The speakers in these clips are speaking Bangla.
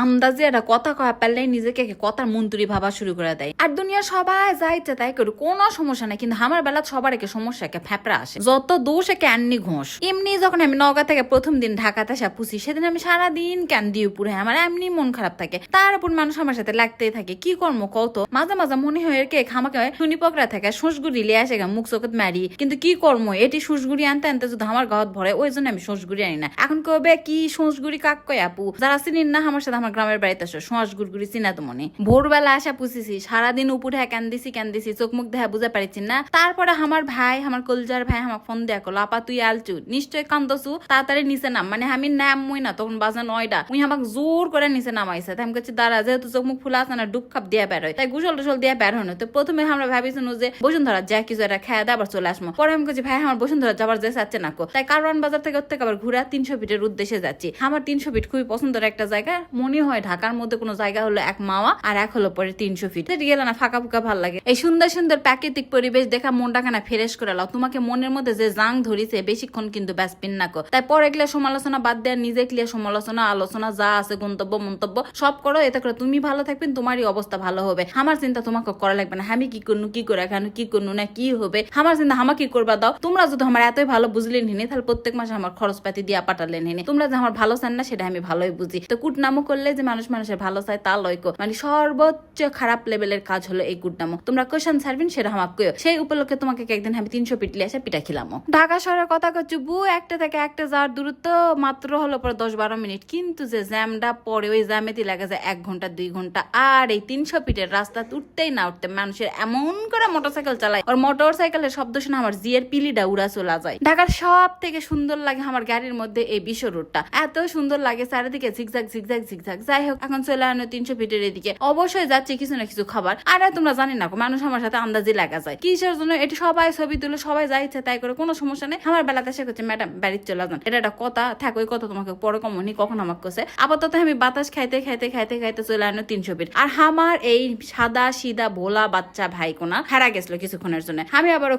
আন্দাজে একটা কথা কয়া পারলে নিজেকে কথার মন্ত্রী ভাবা শুরু করে দেয়। আর দুনিয়া সবাই যা ইচ্ছা তাই করে, কোনো সমস্যা নাই, কিন্তু আমার বেলা সবার একে সমস্যা একে ফ্যাপড়া আসে, যত দোষ একে আননি ঘোষ। এমনি যখন আমি নওগাঁ থেকে প্রথম দিন ঢাকাতে আসা পুষি, সেদিন আমি সারাদিন কান্দি উপরে, আমার এমনি মন খারাপ থাকে। তার উপর মানুষ আমার সাথে লাগতেই থাকে, কি কর্ম কত। মাঝে মাঝে মনে হয় এর কে খামাকে শুনি পকড়া থাকে সুসগুড়ি লিয়ে আসে মুখ চোখত মারি, কিন্তু কি কর্ম, এটি সুসগুড়ি আনতে আনতে যদি আমার গাঁত ভরে, ওই জন্য আমি সুসগুড়ি আনি না। এখন কবে কি সুসগুড়ি কাক কয় আপু, যারা চিনিন না আমার সাথে আমার গ্রামের বাড়িতে আসো, সোঁস গুড়গুড়ি চিনা তো মনে। ভোরবেলা আসা পুষিছি, সারাদিন উপরে কান্দিছি চোখ মুখ দেখা বুঝা পারিছি না। তারপরে আমার ভাই, আমার কলজার ভাই আমার ফোন দেয়া করলো, আপা তুই আলচু নিশ্চয় কান্দসু, তাড়াতাড়ি নিচে নাম। মানে আমি নামই না, তখন বাজা 9টা, উনি আমাকে জোর করে নিচে নামাইছে। আমি কাছে দাঁড়া, যেহেতু চোখ মুখ ফুলা আছে না, ডুব খাপ দিয়া বের হয়, তাই গুসল টুসল দিয়া বের হয় না। তো প্রথমে আমরা ভাবিছিলাম যে বসুন্ধরা যা কিছু একটা খেয়ে দেয় আবার চলে আসবো। পরে আমি কাছে ভাই আমার বসুন্ধরা যাবার যে চাচ্ছে না, তাই কারওয়ান বাজার থেকে ওর থেকে আবার ঘুরা 300 ফিটের উদ্দেশ্যে যাচ্ছি। আমার 300 ফিট খুবই পছন্দের একটা জায়গা, মনে হয় ঢাকার মধ্যে কোনো জায়গা হলো এক মাওয়া, আর এক হলো পরে 300 ফিট। গেলে না ফাঁকা ফুকা ভাল লাগে। এই সুন্দর সুন্দর প্রাকৃতিক পরিবেশ দেখা মনটা খানা ফ্রেশ করে লাও। তোমাকে মনের মধ্যে যে জাং ধরিছে বেশিক্ষণ কিন্তু ব্যাসপিন না কো। তাই পরে গেলে সমালোচনা বাদ দেয়, নিজে ক্লিয়ার সমালোচনা আলোচনা যা আছে গন্তব্য মন্তব্য সব করো, এতে করে তুমি ভালো থাকবেন, তোমারই অবস্থা ভালো হবে। আমার চিন্তা তোমাকে করা লাগবে না, আমি কি করবো কি করে এখন কি করবো না কি হবে, আমার চিন্তা আমাকে কি করবা দাও। তোমরা যদি আমার এতই ভালো বুঝলেন হিনি, তাহলে প্রত্যেক মাসে আমার খরচপাতি দিয়া পাঠালেন হিনি। তোমরা যে আমার ভালো চান না সেটা আমি ভালোই বুঝি। তো কুটনামো করলে যে মানুষ মানুষের ভালো চায় তা লয়কো, মানে সর্বোচ্চ খারাপ লেভেলের কাজ হলো এই কুটনামো। তোমরা কোয়েশন ছাড়বেন সেটা আমাকে কইও, সেই উপলক্ষে তোমাকে একদিন আমি 300 পিটলে এসে পিঠা খিলামো। ঢাকা শহরের কথা কচ্ছু বু, একটা থেকে একটা যাওয়ার দূরত্ব মাত্র হলো পরে 10-12 মিনিট, কিন্তু যে জ্যামটা পরে ওই জ্যামেতে লাগে যায় 1 ঘন্টা 2 ঘন্টা। আর এই 300 ফিটের রাস্তা উঠতেই না উঠতে মানুষের এমন করে মোটরসাইকেল চালায়, আর মোটরসাইকেলের শব্দ শুনে আমার জিয়ের পিলিটা উড়া চলা যায়। ঢাকার সব থেকে সুন্দর লাগে আমার গাড়ির মধ্যে এই বিশ্ব রোডটা, এত সুন্দর লাগে চারিদিকে ঝিকঝাক ঝিকঝাক ঝিকঝাক। যাই হোক, এখন চলে আনো 300 ফিটের এদিকে, অবশ্যই যাচ্ছে কিছু না কিছু খাবার। আর তোমরা জানি না মানুষ আমার সাথে আন্দাজি লাগা যায় কিসের জন্য, এটি সবাই ছবি তুলে সবাই যা ইচ্ছে তাই করে, কোনো সমস্যা নেই। আমার বেলাতে এসে করছে ম্যাডাম বাড়িতে চলে যান, এটা একটা কথা থাক, ওই কথা তোমাকে পরে কমনি কখন আমাকে কছে। আপাতত আমি বাতাস খাইতে খাইতে খাইতে খাইতে চলে আনো 300 ফিট। আর আমার এই সাদা সিদা ভোলা বাচ্চা ভাই কোনা হারা গেছিল কিছুক্ষণের জন্য। আমি আবার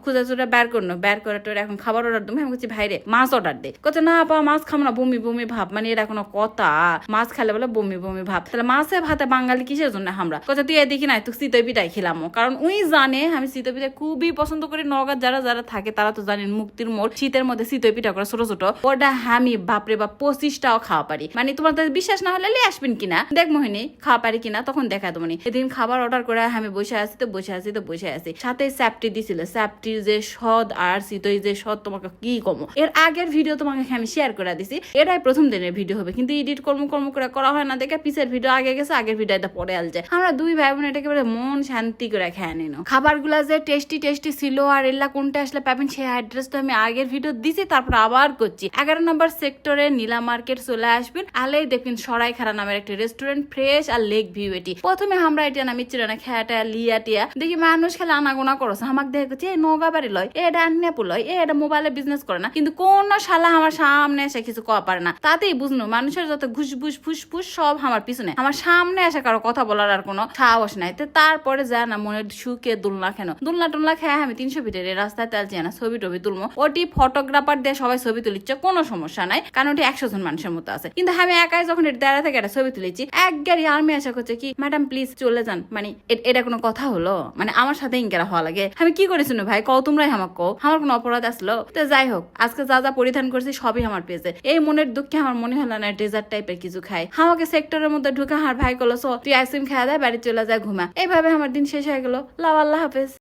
খুঁজা চুরা বের করনো, বের করে টোরে এখন খাবার অর্ডার দেবো। আমি বলছি ভাইরে মাছ অর্ডার দে, কচ্ছে না আপা মাছ খাবো না, বমি বমি ভাব। মানে এটা কোনো কথা, মাছ খেলে বলে বমি বমি ভাব, তাহলে মাছে ভাতে বাঙালি কিসের জন্য আমরা। কচ্ছে তুই দেখি নাই তুই চিতই পিঠাই খেলামো, কারণ উই জানে আমি চিতই পিঠা খুবই পছন্দ করি। নওগাঁ যারা যারা থাকে তারা তো জানেন মুক্তির মোড় শীতের মধ্যে চিতই পিঠা করে ছোট ছোট, ওটা আমি বাপরে বা 25টাও খাওয়া পারি। মানে তোমার বিশ্বাস না হলে লিয়ে আসবেন কিনা দেখ মোহিনী খাওয়া পারি কিনা, তখন দেখা দেবো। এদিন খাবার অর্ডার করে আমি বসে আছি, সাথে স্যাপটি দিছিল, স্যাপটির যে স্বাদ আর চিতই যে স্বাদ তোমাকে কি কমো। এর আগের ভিডিও তোমাকে আমি শেয়ার করে দিছি, এটাই প্রথম দিনের ভিডিও হবে, কিন্তু এডিট কর্ম করে করা হয় না দেখে পিছের ভিডিও আগে গেছে, আগের ভিডিও এটা পরে আল যায়। আমরা দুই ভাই বোন এটাকে মন শান্তি করে খেয়ে নিন। খাবার গুলা যে টেস্টি টেস্টি ছিল আর এলা কোনটা আসলে পাবেন সেই অ্যাড্রেস তো আমি আগের ভিডিও দিছি, তারপর আবার করছি। 11 নম্বর সেক্টরে নীলা মার্কেট চলে আসবেন, আলেই দেখবেন সরাইখানা নামের একটা রেস্টুরেন্ট, ফ্রেশ আর লেক ভিউ। এটি প্রথমে আমরা এটা নামি চিরানা খেয়াটা লিয়া টিয়া দেখি মানুষ খেলে আনাগোনা করছে, আমাকে দেখে করছে এই নওগাঁ বাড়ি লয়, এটা নেপু লয়, এটা মোবাইলে বিজনেস করে না, কিন্তু কোন শালা আমার সামনে এসে কিছু কওয়া পারে না। তাতেই বুঝলো মানুষের যত ঘুষবুস ফুসফুস সব আমার পিছনে, আমার সামনে এসে কারো কথা বলার আর কোনো সাহস নাই। তারপরে যা না মনের সুখে দুলনা খেনো, দুলনা টুলনা খেয়ে আমি 300 ফিটের রাস্তায় তেলছি না, ছবি টবি তুলবো। ওটি ফটোগ্রাফার দিয়ে সবাই ছবি তুলিচ্ছে, কোনো সমস্যা নাই, কারণ ওটি 100 জন মানুষের মতো আছে। কিন্তু আমি একাই যখন এটা দাঁড়া থেকে একটা ছবি তুলেছি, এক গাড়ি আর্মি আশা করছে কি ম্যাডাম প্লিজ চলে যান। মানে এটা কোনো কথা হলো, মানে আমার সাথে ইনকারা হওয়া লাগে। আমি কি করেছি ভাই কও, তোমরাই আমাকে কও, আমার কোনো অপরাধ আসলো? তো যাই হোক, আজকে যা যা পরিধান করছি সবই আমার পেয়েছে। এই মনের দুঃখে আমার মনে হলো না ডেজার্ট টাইপের কিছু খাই। আমাকে সেক্টরের মধ্যে ঢুকে আমার ভাই কলো তুই আইসক্রিম খাওয়া দেয় বাড়ি চলে যায় ঘুমা। এইভাবে আমার দিন শেষ হয়ে গেল। লাভ, আল্লাহ হাফেজ।